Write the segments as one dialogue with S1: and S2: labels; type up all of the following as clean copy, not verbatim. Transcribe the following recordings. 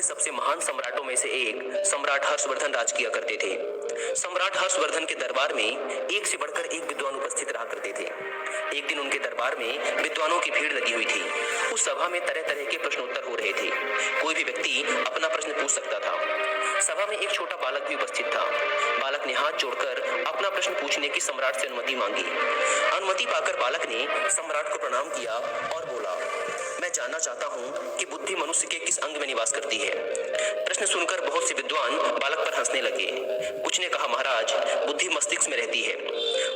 S1: सबसे महान सम्राटों में से एक सम्राट हर्षवर्धन राज किया करते थे। सम्राट हर्षवर्धन के दरबार में एक से बढ़कर एक विद्वान उपस्थित रहा करते थे। एक दिन उनके दरबार में विद्वानों की भीड़ लगी हुई थी। उस सभा में तरह तरह के प्रश्नोत्तर हो रहे थे। कोई भी व्यक्ति अपना प्रश्न पूछ सकता था। सभा में एक छोटा बालक भी उपस्थित था। बालक ने हाथ जोड़कर अपना प्रश्न पूछने की सम्राट से अनुमति मांगी। अनुमति पाकर बालक ने सम्राट को प्रणाम किया और बोला, मैं जानना चाहता हूँ कि बुद्धि मनुष्य के किस अंग में निवास करती है। प्रश्न सुनकर बहुत से विद्वान बालक पर हंसने लगे। कुछ ने कहा, महाराज, बुद्धि मस्तिष्क में रहती है।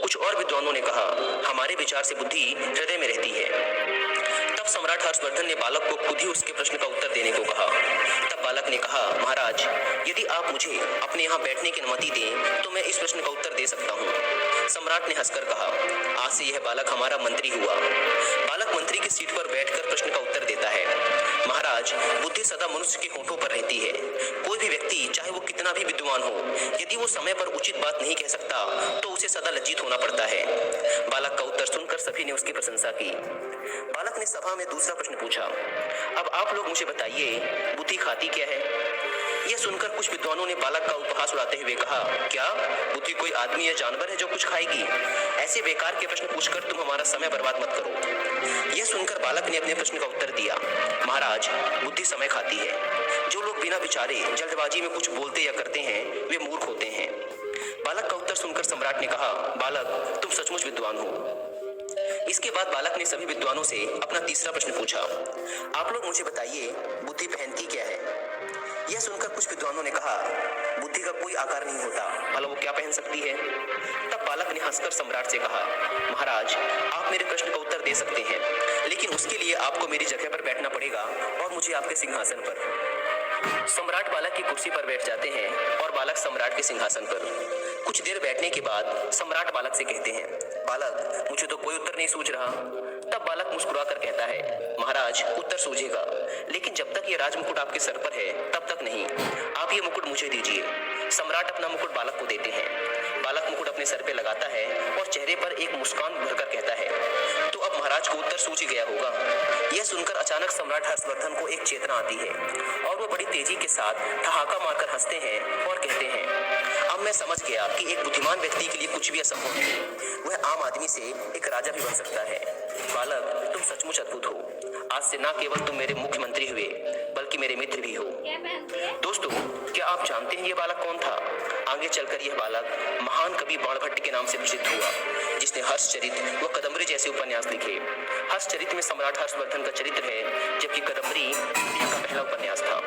S1: कुछ और विद्वानों ने कहा, हमारे विचार से बुद्धि हृदय में रहती है। तब सम्राट हर्षवर्धन ने बालक को खुद ही उसके प्रश्न का उत्तर देने को कहा। तब बालक ने कहा, महाराज, यदि आप मुझे अपने यहाँ बैठने की अनुमति दें तो मैं इस प्रश्न का उत्तर दे सकता हूँ। सम्राट ने हंसकर कहा, आज से यह बालक हमारा मंत्री हुआ। बालक मंत्री की सीट पर बैठकर प्रश्न का उत्तर देता है। महाराज, बुद्धि सदा मनुष्य के होठों पर रहती है। कोई भी व्यक्ति, चाहे वो कितना भी विद्वान हो, यदि वो समय पर उचित बात नहीं कह सकता तो उसे सदा लज्जित होना पड़ता है। बालक का उत्तर सुनकर सभी ने उसकी प्रशंसा की। बालक ने सभा में दूसरा प्रश्न पूछा, अब आप लोग मुझे बताइए, बुद्धि खाती क्या है? यह सुनकर कुछ विद्वानों ने बालक का उपहास उड़ाते हुए कहा, क्या बुद्धि कोई आदमी या जानवर है जो कुछ खाएगी? ऐसे बेकार के प्रश्न पूछकर तुम हमारा समय बर्बाद मत करो। यह सुनकर बालक ने अपने प्रश्न का उत्तर दिया, महाराज, बुद्धि समय खाती है। जो लोग बिना विचारे जल्दबाजी में कुछ बोलते या करते हैं वे मूर्ख होते हैं। बालक का उत्तर सुनकर सम्राट ने कहा, बालक, तुम सचमुच विद्वान हो। इसके बाद बालक ने सभी विद्वानों से अपना तीसरा प्रश्न पूछा, आप लोग मुझे बताइए, बुद्धि पहनती क्या है? यह सुनकर कुछ विद्वानों ने कहा, बुद्धि का कोई आकार नहीं होता, भला वो क्या पहन सकती है? तब बालक ने हंसकर सम्राट से कहा, महाराज, आप मेरे प्रश्न का उत्तर दे सकते हैं, लेकिन उसके लिए आपको मेरी जगह पर बैठना पड़ेगा और मुझे आपके सिंहासन पर। सम्राट बालक की कुर्सी पर बैठ जाते हैं और बालक सम्राट के सिंहासन पर। कुछ देर बैठने के बाद सम्राट बालक से कहते हैं, बालक, मुझे तो कोई उत्तर नहीं सूझ रहा। तब बालक मुस्कुराकर कहता है, महाराज, उत्तर सूझेगा, लेकिन जब तक ये राजमुकुट आपके सर पर है तब तक नहीं। आप ये मुकुट मुझे दीजिए। सम्राट अपना मुकुट बालक को देते हैं। बालक मुकुट अपने सर पे लगाता है और चेहरे पर एक मुस्कान भरकर कहता है, तो अब महाराज को उत्तर सूझ गया होगा। यह सुनकर अचानक सम्राट हर्षवर्धन को एक चेतना आती है और वो बड़ी तेजी के साथ ठहाका मारकर हंसते हैं और कहते हैं, अब मैं समझ गया कि एक बुद्धिमान व्यक्ति के लिए कुछ भी असंभव नहीं। वह आम आदमी से एक राजा भी बन सकता है। बालक, तुम सचमुच अद्भुत हो। आज से न केवल तुम मेरे मुख्यमंत्री हुए, बल्कि मेरे मित्र भी हो। दोस्तों, क्या आप जानते हैं ये बालक कौन था? आगे चलकर यह बालक महान कवि बाणभट्ट के नाम से प्रसिद्ध हुआ, जिसने हर्षचरित व कदम्बरी जैसे उपन्यास लिखे। हर्षचरित में सम्राट हर्षवर्धन का चरित्र है, जबकि कदम्बरी दुनिया का पहला उपन्यास था।